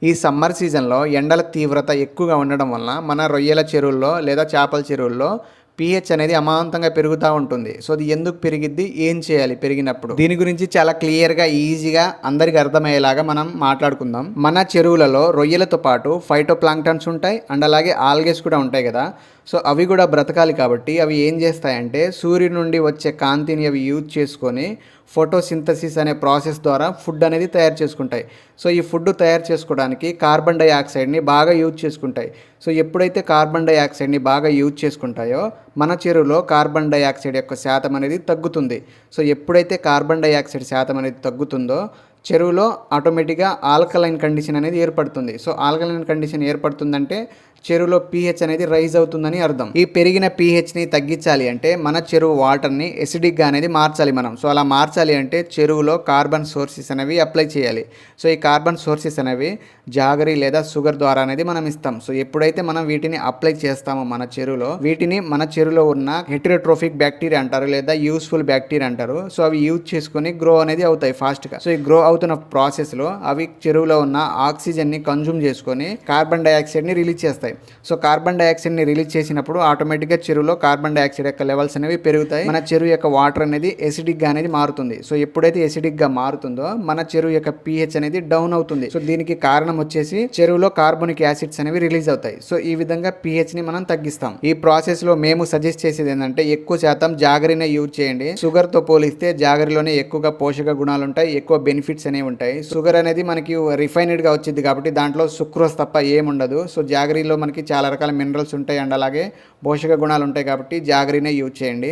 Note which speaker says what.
Speaker 1: ఈ సమ్మర్ సీజన్‌లో ఎండల తీవ్రత ఎక్కువగా ఉండడం వలన మన రొయ్యల చెరువుల్లో లేదా చేపల చెరువుల్లో పీహెచ్ అనేది అమాంతంగా పెరుగుతా ఉంటుంది. సో, అది ఎందుకు పెరిగిద్ది? ఏం చేయాలి పెరిగినప్పుడు? దీని గురించి చాలా క్లియర్‌గా, ఈజీగా అందరికి అర్థమయ్యేలాగా మనం మాట్లాడుకుందాం. మన చెరువులలో రొయ్యలతో పాటు ఫైటోప్లాంక్టన్స్ ఉంటాయి. అండ్ అలాగే ఆల్గేస్ కూడా ఉంటాయి కదా! సో, అవి కూడా బ్రతకాలి కాబట్టి అవి ఏం చేస్తాయంటే సూర్యుడి నుండి వచ్చే కాంతిని అవి యూజ్ చేసుకొని ఫోటోసింథసిస్ అనే ప్రాసెస్ ద్వారా ఫుడ్ అనేది తయారు చేసుకుంటాయి. సో, ఈ ఫుడ్ తయారు చేసుకోవడానికి కార్బన్ డయాక్సైడ్‌ని బాగా యూజ్ చేసుకుంటాయి. సో, ఎప్పుడైతే కార్బన్ డయాక్సైడ్‌ని బాగా యూజ్ చేసుకుంటాయో మన చెరువులో కార్బన్ డయాక్సైడ్ యొక్క శాతం అనేది తగ్గుతుంది. సో, ఎప్పుడైతే కార్బన్ డయాక్సైడ్ శాతం అనేది తగ్గుతుందో చెరువులో ఆటోమేటిక్‌గా ఆల్కలైన్ కండిషన్ అనేది ఏర్పడుతుంది. సో, ఆల్కలైన్ కండిషన్ ఏర్పడుతుందంటే చెరువులో పీహెచ్ అనేది రైజ్ అవుతుందని అర్థం. ఈ పెరిగిన పీహెచ్‌ని తగ్గించాలి అంటే మన చెరువు వాటర్‌ని ఎసిడిక్‌గా అనేది మార్చాలి మనం. సో, అలా మార్చాలి అంటే చెరువులో కార్బన్ సోర్సెస్ అనేవి అప్లై చేయాలి. సో, ఈ కార్బన్ సోర్సెస్ అనేవి జాగరి లేదా షుగర్ ద్వారా అనేది మనం ఇస్తాం. సో, ఎప్పుడైతే మనం వీటిని అప్లై చేస్తామో మన చెరువులో వీటిని మన చెరువులో ఉన్న హెటెరోట్రోఫిక్ బ్యాక్టీరియా అంటారు లేదా యూస్ఫుల్ బ్యాక్టీరియా అంటారు. సో, అవి యూజ్ చేసుకొని గ్రో అనేది అవుతాయి ఫాస్ట్‌గా. సో, ఈ గ్రో అవుతున్న ప్రాసెస్‌లో అవి చెరువులో ఉన్న ఆక్సిజన్ని కన్జ్యూమ్ చేసుకొని కార్బన్ డయాక్సైడ్‌ని రిలీజ్ చేస్తాయి. సో, కార్బన్ డయాక్సైడ్ని రిలీజ్ చేసినప్పుడు ఆటోమేటిక్గా చెరువులో కార్బన్ డయాక్సైడ్ యొక్క లెవెల్స్ అనేవి పెరుగుతాయి. మన చెరువు యొక్క వాటర్ అనేది ఎసిడిక్గా అనేది మారుతుంది. సో, ఎప్పుడైతే ఎసిడిక్గా మారుతుందో మన చెరువు యొక్క పీహెచ్ అనేది డౌన్ అవుతుంది. సో, దీనికి కారణం వచ్చేసి చెరువులో కార్బోనిక్ యాసిడ్స్ అనేవి రిలీజ్ అవుతాయి. సో, ఈ విధంగా పీహెచ్ని మనం తగ్గిస్తాం. ఈ ప్రాసెస్లో మేము సజెస్ట్ చేసేది ఏంటంటే ఎక్కువ శాతం జాగరినే యూజ్ చేయండి. షుగర్తో పోలిస్తే జాగరిలోనే ఎక్కువగా పోషక గుణాలు ఉంటాయి, ఎక్కువ బెనిఫిట్స్ అనేవి ఉంటాయి. షుగర్ అనేది మనకి రిఫైన్డ్గా వచ్చింది కాబట్టి దాంట్లో సుక్రోజ్ తప్ప ఏముండదు. సో, జాగరిలో మనకి చాలా రకాల మినరల్స్ ఉంటాయి అండ్ అలాగే పోషక గుణాలు ఉంటాయి కాబట్టి జాగరినే యూజ్ చేయండి.